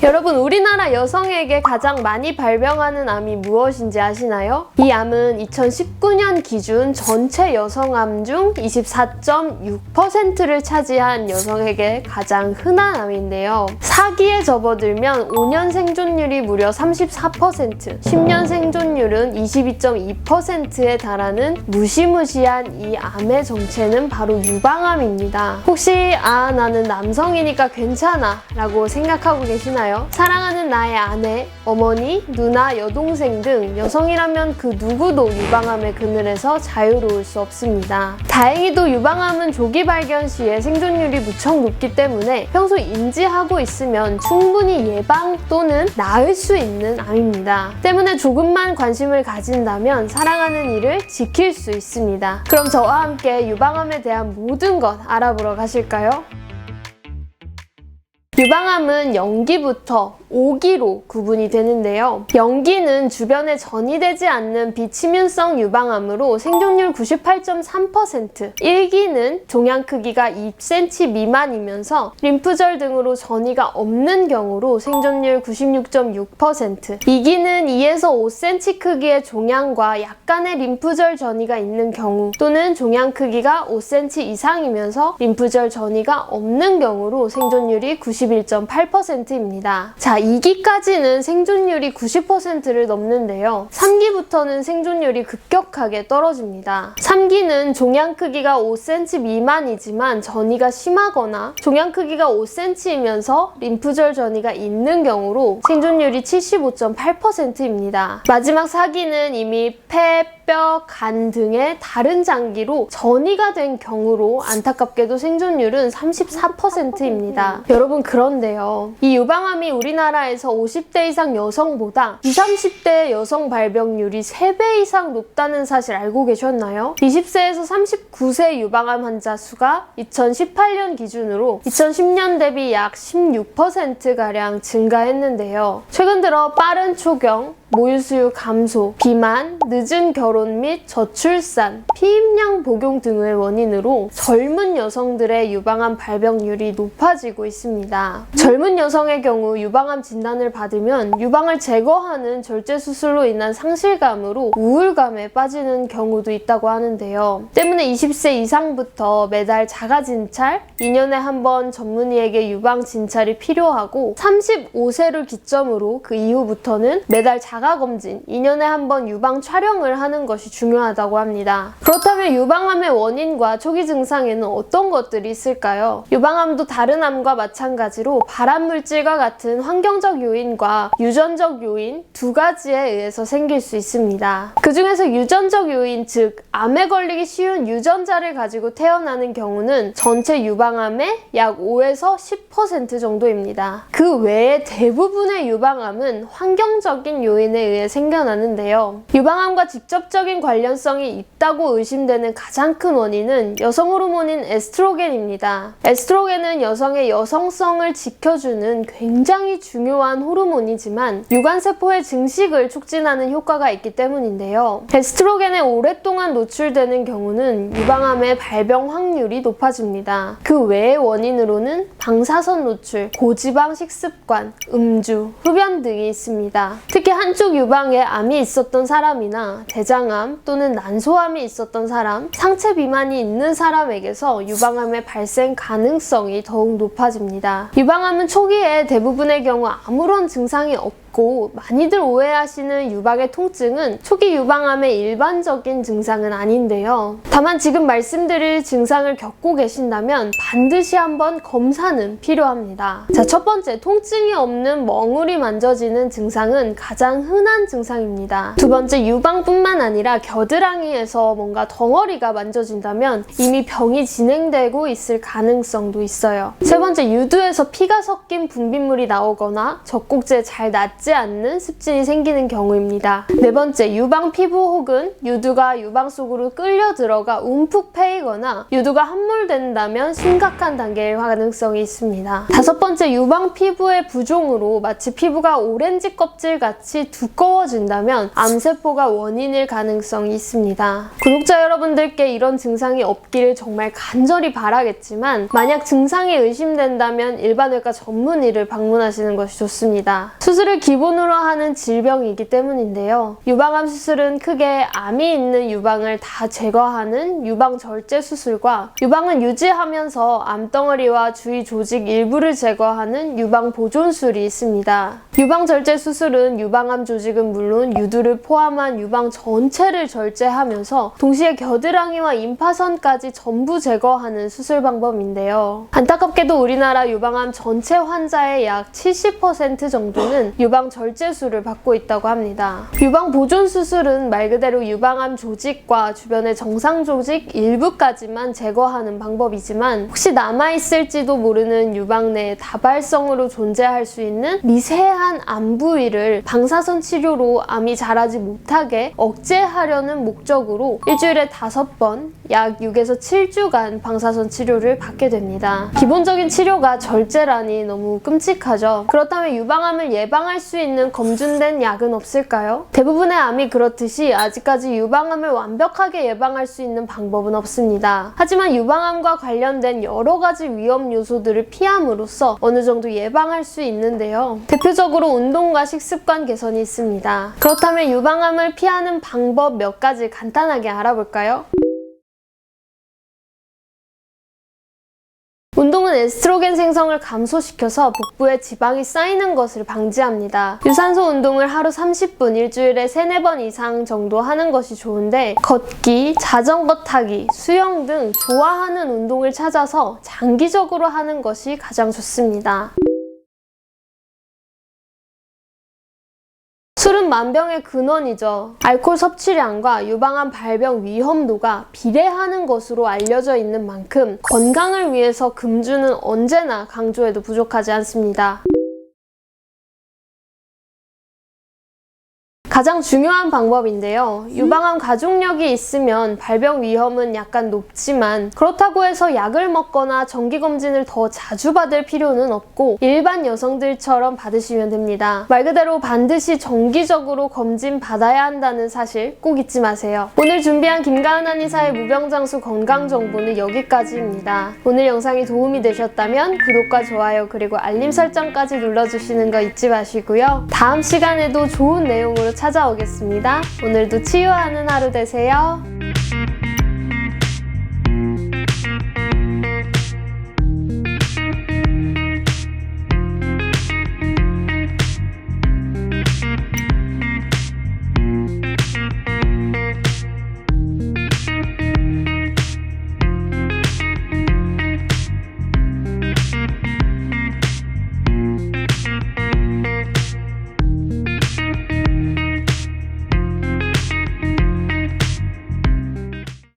여러분, 우리나라 여성에게 가장 많이 발병하는 암이 무엇인지 아시나요? 이 암은 2019년 기준 전체 여성암 중 24.6%를 차지한 여성에게 가장 흔한 암인데요. 사기에 접어들면 5년 생존율이 무려 34%, 10년 생존율은 22.2%에 달하는 무시무시한 이 암의 정체는 바로 유방암입니다. 혹시 나는 남성이니까 괜찮아 라고 생각하고 계시나요? 사랑하는 나의 아내, 어머니, 누나, 여동생 등 여성이라면 그 누구도 유방암의 그늘에서 자유로울 수 없습니다. 다행히도 유방암은 조기 발견 시에 생존율이 무척 높기 때문에 평소 인지하고 있으면 충분히 예방 또는 나을 수 있는 암입니다. 때문에 조금만 관심을 가진다면 사랑하는 이를 지킬 수 있습니다. 그럼 저와 함께 유방암에 대한 모든 것 알아보러 가실까요? 유방암은 0기부터 5기로 구분이 되는데요. 0기는 주변에 전이되지 않는 비치민성 유방암으로 생존율 98.3%, 1기는 종양 크기가 2cm 미만이면서 림프절 등으로 전이가 없는 경우로 생존율 96.6%, 2기는 2에서 5cm 크기의 종양과 약간의 림프절 전이가 있는 경우 또는 종양 크기가 5cm 이상이면서 림프절 전이가 없는 경우로 생존율이 91.8%입니다. 자, 2기까지는 생존율이 90%를 넘는데요. 3기부터는 생존율이 급격하게 떨어집니다. 3기는 종양 크기가 5cm 미만이지만 전이가 심하거나 종양 크기가 5cm이면서 림프절 전이가 있는 경우로 생존율이 75.8%입니다. 마지막 4기는 이미 폐, 뼈, 간 등의 다른 장기로 전이가 된 경우로 안타깝게도 생존율은 34%입니다. 여러분, 그런데요. 이 유방암이 우리나라에서 50대 이상 여성보다 20, 30대 여성 발병률이 3배 이상 높다는 사실 알고 계셨나요? 20세에서 39세 유방암 환자 수가 2018년 기준으로 2010년 대비 약 16%가량 증가했는데요. 최근 들어 빠른 초경, 모유수유 감소, 비만, 늦은 결혼 및 저출산, 피임약 복용 등의 원인으로 젊은 여성들의 유방암 발병률이 높아지고 있습니다. 젊은 여성의 경우 유방암 진단을 받으면 유방을 제거하는 절제 수술로 인한 상실감으로 우울감에 빠지는 경우도 있다고 하는데요. 때문에 20세 이상부터 매달 자가 진찰, 2년에 한 번 전문의에게 유방 진찰이 필요하고 35세를 기점으로 그 이후부터는 매달 자가검진, 2년에 한 번 유방 촬영을 하는 것이 중요하다고 합니다. 그렇다면 유방암의 원인과 초기 증상에는 어떤 것들이 있을까요? 유방암도 다른 암과 마찬가지로 발암물질과 같은 환경적 요인과 유전적 요인 두 가지에 의해서 생길 수 있습니다. 그 중에서 유전적 요인, 즉 암에 걸리기 쉬운 유전자를 가지고 태어나는 경우는 전체 유방암의 약 5에서 10% 정도입니다. 그 외에 대부분의 유방암은 환경적인 요인에 의해 생겨나는데요. 유방암과 직접적인 관련성이 있다고 의심되는 가장 큰 원인은 여성 호르몬인 에스트로겐입니다. 에스트로겐은 여성의 여성성을 지켜주는 굉장히 중요한 호르몬이지만 유관세포의 증식을 촉진하는 효과가 있기 때문인데요. 에스트로겐에 오랫동안 노출되는 경우는 유방암의 발병 확률이 높아집니다. 그 외의 원인으로는 방사선 노출, 고지방 식습관, 음주, 흡연 등이 있습니다. 특히 한쪽 유방에 암이 있었던 사람이나 대장암 또는 난소암이 있었던 사람, 상체 비만이 있는 사람에게서 유방암의 발생 가능성이 더욱 높아집니다. 유방암은 초기에 대부분의 경우 아무런 증상이 없고 많이들 오해하시는 유방의 통증은 초기 유방암의 일반적인 증상은 아닌데요. 다만 지금 말씀드릴 증상을 겪고 계신다면 반드시 한번 검사는 필요합니다. 자, 첫 번째, 통증이 없는 멍울이 만져지는 증상은 가장 흔한 증상입니다. 두 번째, 유방뿐만 아니라 겨드랑이에서 뭔가 덩어리가 만져진다면 이미 병이 진행되고 있을 가능성도 있어요. 세 번째, 유두에서 피가 섞인 분비물이 나오거나 젖꼭지에 잘 낫지 닿지 않는 습진이 생기는 경우입니다. 네 번째, 유방 피부 혹은 유두가 유방 속으로 끌려 들어가 움푹 패이거나 유두가 함몰된다면 심각한 단계일 가능성이 있습니다. 다섯 번째, 유방 피부의 부종으로 마치 피부가 오렌지 껍질같이 두꺼워진다면 암세포가 원인일 가능성이 있습니다. 구독자 여러분들께 이런 증상이 없기를 정말 간절히 바라겠지만 만약 증상이 의심된다면 일반외과 전문의를 방문하시는 것이 좋습니다. 수술을 기본으로 하는 질병이기 때문인데요. 유방암 수술은 크게 암이 있는 유방을 다 제거하는 유방 절제 수술과 유방은 유지하면서 암덩어리와 주위 조직 일부를 제거하는 유방 보존술이 있습니다. 유방 절제 수술은 유방암 조직은 물론 유두를 포함한 유방 전체를 절제하면서 동시에 겨드랑이와 임파선까지 전부 제거하는 수술 방법인데요. 안타깝게도 우리나라 유방암 전체 환자의 약 70% 정도는 유방 절제술을 받고 있다고 합니다. 유방 보존 수술은 말 그대로 유방암 조직과 주변의 정상 조직 일부까지만 제거하는 방법이지만 혹시 남아있을지도 모르는 유방 내에 다발성으로 존재할 수 있는 미세한 암 부위를 방사선 치료로 암이 자라지 못하게 억제하려는 목적으로 일주일에 5번 약 6에서 7주간 방사선 치료를 받게 됩니다. 기본적인 치료가 절제라니 너무 끔찍하죠. 그렇다면 유방암을 예방할 수 있는 검증된 약은 없을까요? 대부분의 암이 그렇듯이 아직까지 유방암을 완벽하게 예방할 수 있는 방법은 없습니다. 하지만 유방암과 관련된 여러 가지 위험 요소들을 피함으로써 어느 정도 예방할 수 있는데요. 대표적으로 운동과 식습관 개선이 있습니다. 그렇다면 유방암을 피하는 방법 몇 가지 간단하게 알아볼까요? 운동은 에스트로겐 생성을 감소시켜서 복부에 지방이 쌓이는 것을 방지합니다. 유산소 운동을 하루 30분, 일주일에 3-4번 이상 정도 하는 것이 좋은데 걷기, 자전거 타기, 수영 등 좋아하는 운동을 찾아서 장기적으로 하는 것이 가장 좋습니다. 술은 만병의 근원이죠. 알코올 섭취량과 유방암 발병 위험도가 비례하는 것으로 알려져 있는 만큼 건강을 위해서 금주는 언제나 강조해도 부족하지 않습니다. 가장 중요한 방법인데요. 유방암 가족력이 있으면 발병 위험은 약간 높지만 그렇다고 해서 약을 먹거나 정기검진을 더 자주 받을 필요는 없고 일반 여성들처럼 받으시면 됩니다. 말 그대로 반드시 정기적으로 검진 받아야 한다는 사실 꼭 잊지 마세요. 오늘 준비한 김가은 한의사의 무병장수 건강정보는 여기까지입니다. 오늘 영상이 도움이 되셨다면 구독과 좋아요 그리고 알림 설정까지 눌러주시는 거 잊지 마시고요. 다음 시간에도 좋은 내용으로 찾아오겠습니다. 오늘도 치유하는 하루 되세요.